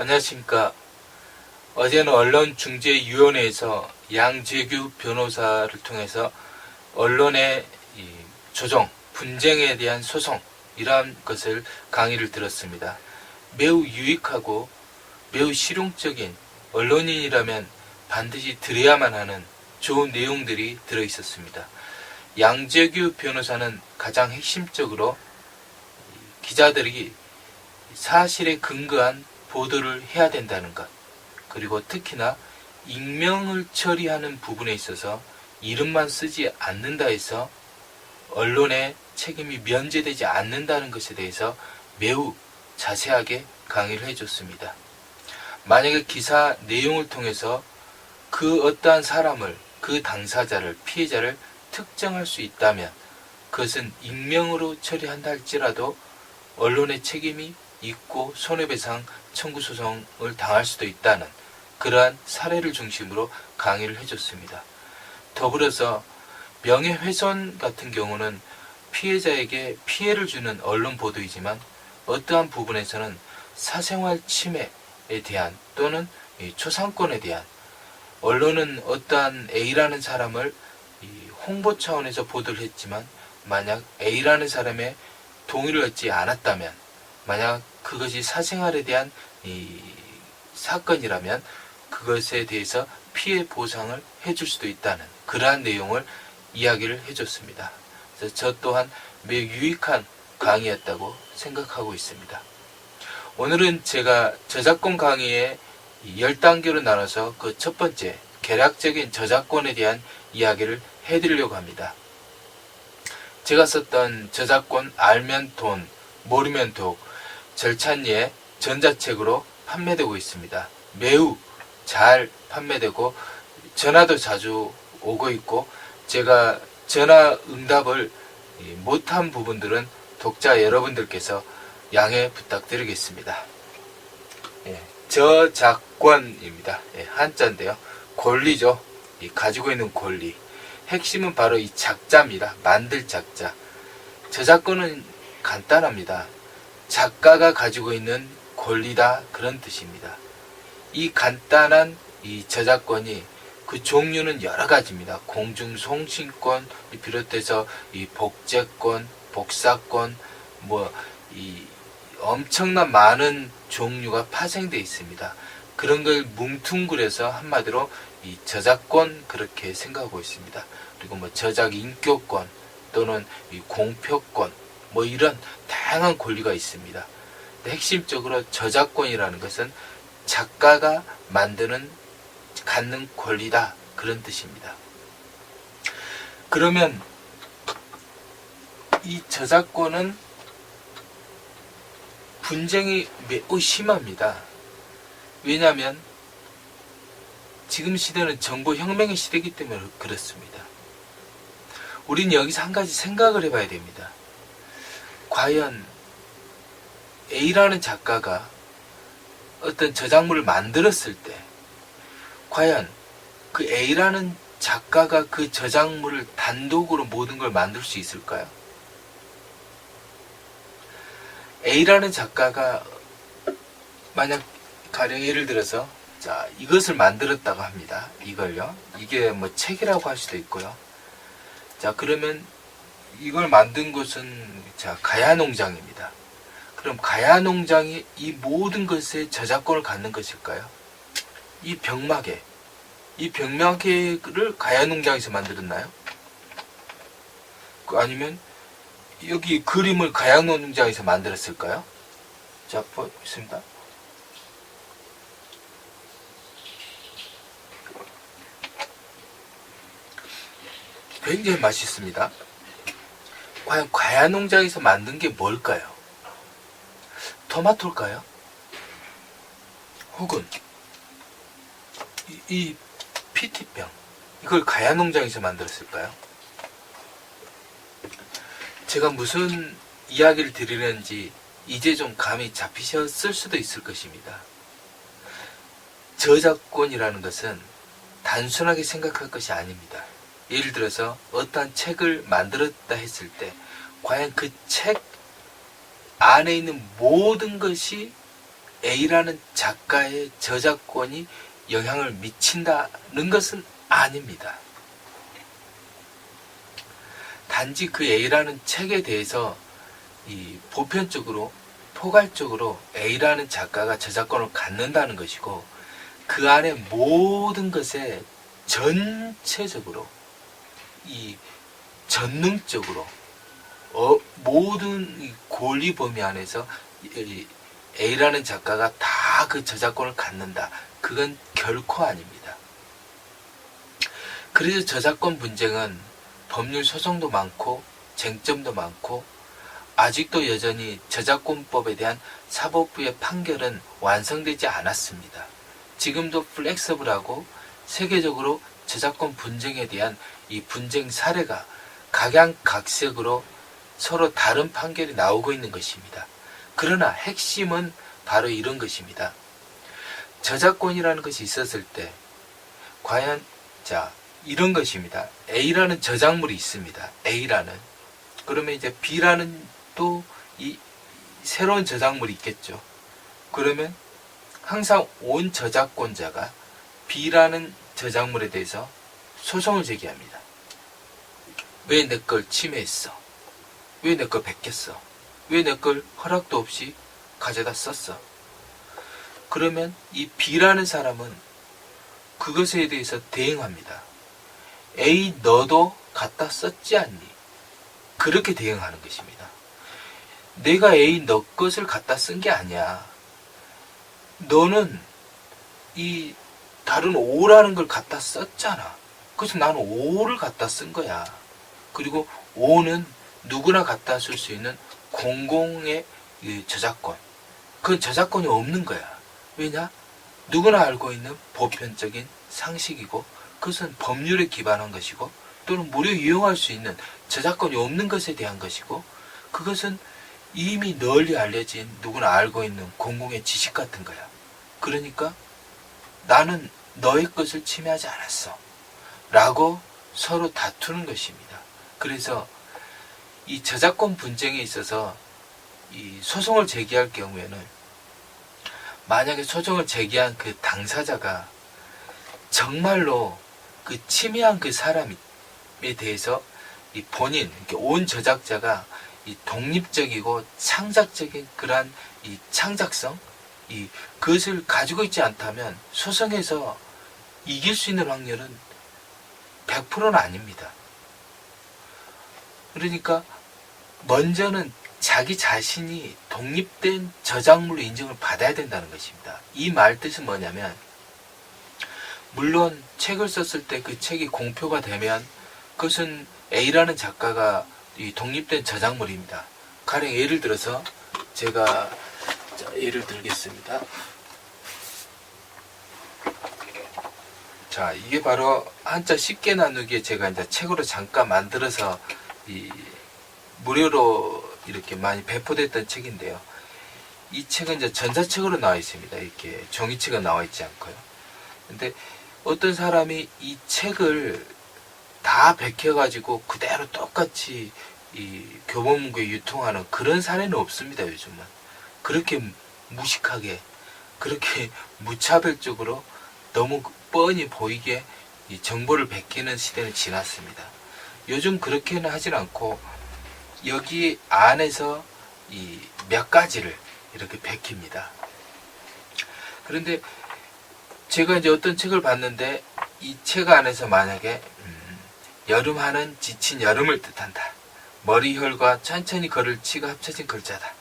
안녕하십니까. 어제는 언론중재위원회에서 양재규 변호사를 통해서 언론의 조정, 분쟁에 대한 소송 이러한 것을 강의를 들었습니다. 매우 유익하고 매우 실용적인 언론인이라면 반드시 들어야만 하는 좋은 내용들이 들어있었습니다. 양재규 변호사는 가장 핵심적으로 기자들이 사실에 근거한 보도를 해야 된다는 것, 그리고 특히나 익명을 처리하는 부분에 있어서 이름만 쓰지 않는다 해서 언론의 책임이 면제되지 않는다는 것에 대해서 매우 자세하게 강의를 해줬습니다. 만약에 기사 내용을 통해서 그 어떠한 사람을, 그 당사자를, 피해자를 특정할 수 있다면 그것은 익명으로 처리한다 할지라도 언론의 책임이 있고 손해배상 청구 소송을 당할 수도 있다는 그러한 사례를 중심으로 강의를 해줬습니다. 더불어서 명예훼손 같은 경우는 피해자에게 피해를 주는 언론 보도이지만 어떠한 부분에서는 사생활 침해에 대한 또는 초상권에 대한, 언론은 어떠한 A라는 사람을 홍보 차원에서 보도를 했지만 만약 A라는 사람의 동의를 얻지 않았다면, 만약 그것이 사생활에 대한 사건이라면 그것에 대해서 피해 보상을 해줄 수도 있다는 그러한 내용을 이야기를 해줬습니다. 그래서 저 또한 매우 유익한 강의였다고 생각하고 있습니다. 오늘은 제가 저작권 강의에 10단계로 나눠서 그 첫 번째 개략적인 저작권에 대한 이야기를 해드리려고 합니다. 제가 썼던 저작권 알면 돈, 모르면 독, 절찬리에 전자책으로 판매되고 있습니다. 매우 잘 판매되고 전화도 자주 오고 있고, 제가 전화 응답을 못한 부분들은 독자 여러분들께서 양해 부탁드리겠습니다. 저작권입니다. 한자인데요. 권리죠. 가지고 있는 권리. 핵심은 바로 이 작자입니다. 만들 작자. 저작권은 간단합니다. 작가가 가지고 있는 권리다, 그런 뜻입니다. 이 간단한 이 저작권이 그 종류는 여러 가지입니다. 공중송신권 비롯해서 이 복제권, 복사권, 이 엄청난 많은 종류가 파생되어 있습니다. 그런 걸 뭉뚱그려서 한마디로 이 저작권, 그렇게 생각하고 있습니다. 그리고 저작 인격권 또는 이 공표권, 이런 다양한 권리가 있습니다. 근데 핵심적으로 저작권이라는 것은 작가가 갖는 권리다, 그런 뜻입니다. 그러면 이 저작권은 분쟁이 매우 심합니다. 왜냐하면 지금 시대는 정보혁명의 시대이기 때문에 그렇습니다. 우리는 여기서 한 가지 생각을 해봐야 됩니다. 과연 A라는 작가가 어떤 저작물을 만들었을 때 과연 그 A라는 작가가 그 저작물을 단독으로 모든 걸 만들 수 있을까요? A라는 작가가 만약 가령 예를 들어서 이것을 만들었다고 합니다. 이걸요. 이게 책이라고 할 수도 있고요. 그러면 이걸 만든 것은 가야농장입니다. 그럼 가야농장이 이 모든 것에 저작권을 갖는 것일까요? 이 병마개를 가야농장에서 만들었나요? 아니면 여기 그림을 가야농장에서 만들었을까요? 보겠습니다. 굉장히 맛있습니다. 과연 가야농장에서 만든 게 뭘까요? 토마토일까요? 혹은 이 PT병, 이걸 가야농장에서 만들었을까요? 제가 무슨 이야기를 드리는지 이제 좀 감이 잡히셨을 수도 있을 것입니다. 저작권이라는 것은 단순하게 생각할 것이 아닙니다. 예를 들어서 어떠한 책을 만들었다 했을 때 과연 그 책 안에 있는 모든 것이 A라는 작가의 저작권이 영향을 미친다는 것은 아닙니다. 단지 그 A라는 책에 대해서 이 보편적으로 포괄적으로 A라는 작가가 저작권을 갖는다는 것이고, 그 안에 모든 것에 전체적으로 이 전능적으로 모든 이 권리 범위 안에서 A라는 작가가 다 그 저작권을 갖는다. 그건 결코 아닙니다. 그래서 저작권 분쟁은 법률 소송도 많고 쟁점도 많고, 아직도 여전히 저작권법에 대한 사법부의 판결은 완성되지 않았습니다. 지금도 플렉서블하고 세계적으로 저작권 분쟁에 대한 이 분쟁 사례가 각양각색으로 서로 다른 판결이 나오고 있는 것입니다. 그러나 핵심은 바로 이런 것입니다. 저작권이라는 것이 있었을 때 과연 이런 것입니다. A라는 저작물이 있습니다. A라는. 그러면 이제 B라는 또 이 새로운 저작물이 있겠죠. 그러면 항상 온 저작권자가 B라는 저작물에 대해서 소송을 제기합니다. 왜 내 걸 침해했어? 왜 내 걸 베꼈어? 왜 내 걸 허락도 없이 가져다 썼어? 그러면 이 B라는 사람은 그것에 대해서 대응합니다. A, 너도 갖다 썼지 않니? 그렇게 대응하는 것입니다. 내가 A, 너 것을 갖다 쓴 게 아니야. 너는 이 다른 O라는 걸 갖다 썼잖아. 그래서 나는 O를 갖다 쓴 거야. 그리고 O는 누구나 갖다 쓸 수 있는 공공의 저작권. 그건 저작권이 없는 거야. 왜냐? 누구나 알고 있는 보편적인 상식이고, 그것은 법률에 기반한 것이고, 또는 무료 이용할 수 있는 저작권이 없는 것에 대한 것이고, 그것은 이미 널리 알려진 누구나 알고 있는 공공의 지식 같은 거야. 그러니까 나는 너의 것을 침해하지 않았어 라고 서로 다투는 것입니다. 그래서 이 저작권 분쟁에 있어서 이 소송을 제기할 경우에는, 만약에 소송을 제기한 그 당사자가 정말로 그 침해한 그 사람에 대해서 이 본인, 온 저작자가 이 독립적이고 창작적인 그러한 이 창작성, 그것을 가지고 있지 않다면 소송에서 이길 수 있는 확률은 100%는 아닙니다. 그러니까 먼저는 자기 자신이 독립된 저작물로 인정을 받아야 된다는 것입니다. 이 말 뜻은 뭐냐면, 물론 책을 썼을 때 그 책이 공표가 되면 그것은 A라는 작가가 이 독립된 저작물입니다. 가령 예를 들어서 제가 예를 들겠습니다. 자, 이게 바로 한자 쉽게 나누기에 제가 이제 책으로 잠깐 만들어서 무료로 이렇게 많이 배포됐던 책인데요. 이 책은 이제 전자책으로 나와 있습니다. 이렇게 종이책은 나와 있지 않고요. 근데 어떤 사람이 이 책을 다 베껴가지고 그대로 똑같이 이 교보문고에 유통하는 그런 사례는 없습니다. 요즘은 그렇게 무식하게, 그렇게 무차별적으로 너무 뻔히 보이게 이 정보를 베끼는 시대는 지났습니다. 요즘 그렇게는 하진 않고 여기 안에서 이 몇 가지를 이렇게 베낍니다. 그런데 제가 이제 어떤 책을 봤는데, 이 책 안에서 만약에 여름하는 지친 여름을 뜻한다. 머리혈과 천천히 걸을 치가 합쳐진 글자다.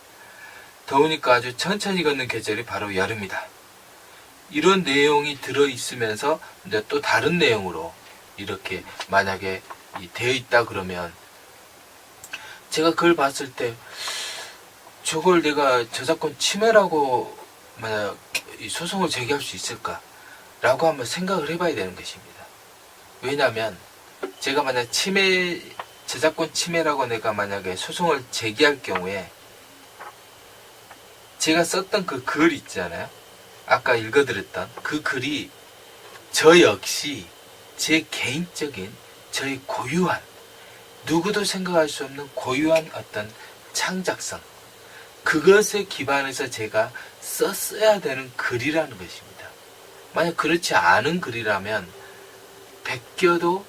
더우니까 아주 천천히 걷는 계절이 바로 여름이다. 이런 내용이 들어있으면서 이제 또 다른 내용으로 이렇게 만약에 되어 있다 그러면, 제가 그걸 봤을 때 저걸 내가 저작권 침해라고 만약 소송을 제기할 수 있을까? 라고 한번 생각을 해봐야 되는 것입니다. 왜냐하면 제가 만약 저작권 침해라고 내가 만약에 소송을 제기할 경우에, 제가 썼던 그 글 있잖아요. 아까 읽어드렸던 그 글이 저 역시 제 개인적인, 저의 고유한, 누구도 생각할 수 없는 고유한 어떤 창작성, 그것에 기반해서 제가 썼어야 되는 글이라는 것입니다. 만약 그렇지 않은 글이라면 베껴도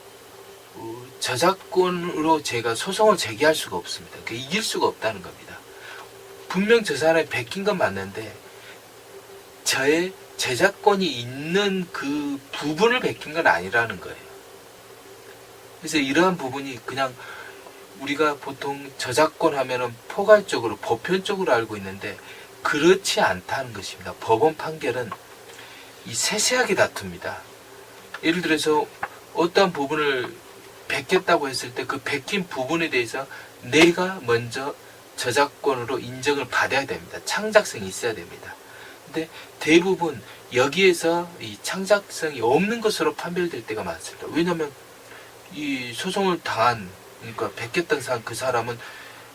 저작권으로 제가 소송을 제기할 수가 없습니다. 이길 수가 없다는 겁니다. 분명 저 사람이 베낀 건 맞는데 저의 제작권이 있는 그 부분을 베낀 건 아니라는 거예요. 그래서 이러한 부분이 그냥 우리가 보통 저작권 하면은 포괄적으로 보편적으로 알고 있는데 그렇지 않다는 것입니다. 법원 판결은 이 세세하게 다툽니다. 예를 들어서 어떠한 부분을 베꼈다고 했을 때 그 베낀 부분에 대해서 내가 먼저 저작권으로 인정을 받아야 됩니다. 창작성이 있어야 됩니다. 근데 대부분 여기에서 이 창작성이 없는 것으로 판별될 때가 많습니다. 왜냐하면 이 소송을 당한, 그러니까 베꼈던 사람, 그 사람은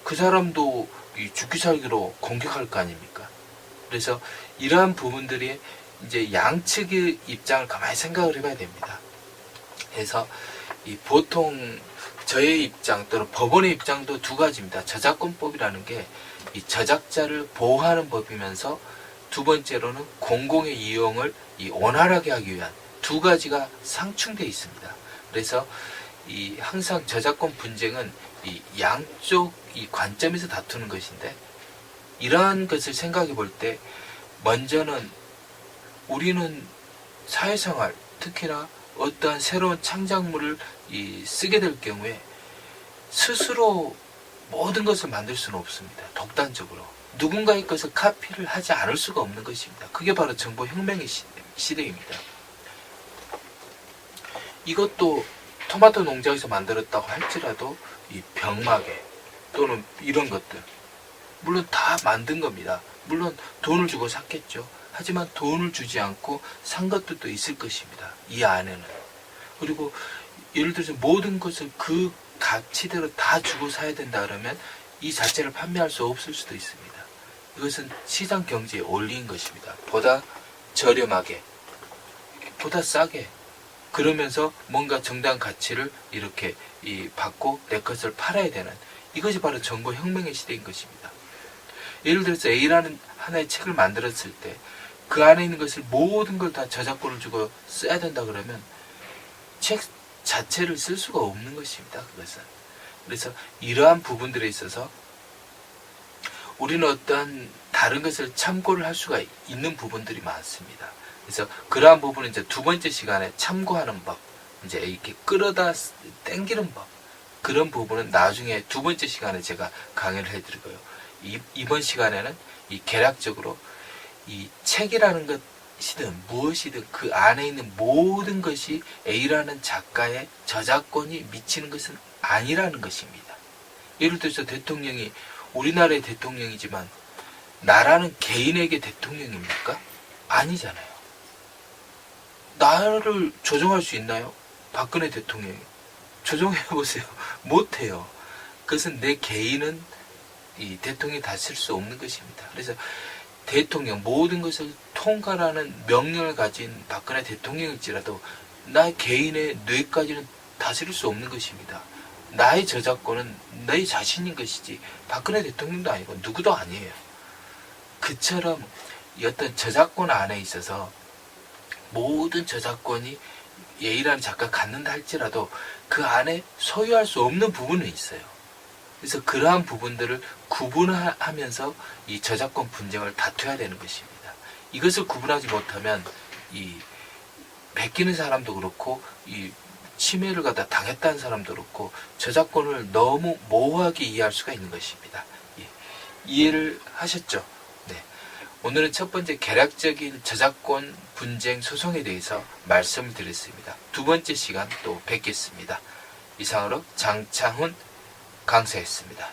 그 사람도 이 죽기 살기로 공격할 거 아닙니까? 그래서 이러한 부분들이 이제 양측의 입장을 가만히 생각을 해봐야 됩니다. 그래서 이 보통 저의 입장 또는 법원의 입장도 두 가지입니다. 저작권법이라는 게 이 저작자를 보호하는 법이면서 두 번째로는 공공의 이용을 이 원활하게 하기 위한 두 가지가 상충되어 있습니다. 그래서 이 항상 저작권 분쟁은 이 양쪽 이 관점에서 다투는 것인데 이러한 것을 생각해 볼 때 먼저는 우리는 사회생활 특히나 어떠한 새로운 창작물을 쓰게 될 경우에 스스로 모든 것을 만들 수는 없습니다. 독단적으로. 누군가의 것을 카피를 하지 않을 수가 없는 것입니다. 그게 바로 정보혁명의 시대입니다. 이것도 토마토 농장에서 만들었다고 할지라도 이 병마개 또는 이런 것들 물론 다 만든 겁니다. 물론 돈을 주고 샀겠죠. 하지만 돈을 주지 않고 산 것들도 있을 것입니다. 이 안에는. 그리고 예를 들어서 모든 것을 그 가치대로 다 주고 사야 된다 그러면 이 자체를 판매할 수 없을 수도 있습니다. 이것은 시장 경제의 원리인 것입니다. 보다 저렴하게, 보다 싸게, 그러면서 뭔가 정당한 가치를 이렇게 받고 내 것을 팔아야 되는, 이것이 바로 정보혁명의 시대인 것입니다. 예를 들어서 A라는 하나의 책을 만들었을 때 그 안에 있는 것을 모든 걸 다 저작권을 주고 써야 된다 그러면 책 자체를 쓸 수가 없는 것입니다. 그것은. 그래서 이러한 부분들에 있어서 우리는 어떠한 다른 것을 참고를 할 수가 있는 부분들이 많습니다. 그래서 그러한 부분은 이제 두 번째 시간에 참고하는 법, 이제 이렇게 끌어다 당기는 법, 그런 부분은 나중에 두 번째 시간에 제가 강의를 해드리고요. 이번 시간에는 이 개략적으로 이 책이라는 것이든 무엇이든 그 안에 있는 모든 것이 A라는 작가의 저작권이 미치는 것은 아니라는 것입니다. 예를 들어서 대통령이 우리나라의 대통령이지만 나라는 개인에게 대통령입니까? 아니잖아요. 나라를 조종할 수 있나요? 박근혜 대통령이. 조종해보세요. 못해요. 그것은 내 개인은 이 대통령이 다스릴 수 없는 것입니다. 그래서 대통령, 모든 것을 통과하는 명령을 가진 박근혜 대통령일지라도 나의 개인의 뇌까지는 다스릴 수 없는 것입니다. 나의 저작권은 내 자신인 것이지 박근혜 대통령도 아니고 누구도 아니에요. 그처럼 어떤 저작권 안에 있어서 모든 저작권이 A라는 작가가 갖는다 할지라도 그 안에 소유할 수 없는 부분은 있어요. 그래서 그러한 부분들을 구분하면서 이 저작권 분쟁을 다투어야 되는 것입니다. 이것을 구분하지 못하면 이 베끼는 사람도 그렇고 이 침해를 갖다 당했다는 사람도 그렇고 저작권을 너무 모호하게 이해할 수가 있는 것입니다. 예. 이해를 하셨죠? 네. 오늘은 첫 번째 개략적인 저작권 분쟁 소송에 대해서 말씀을 드렸습니다. 두 번째 시간 또 뵙겠습니다. 이상으로 장창훈 강사였습니다.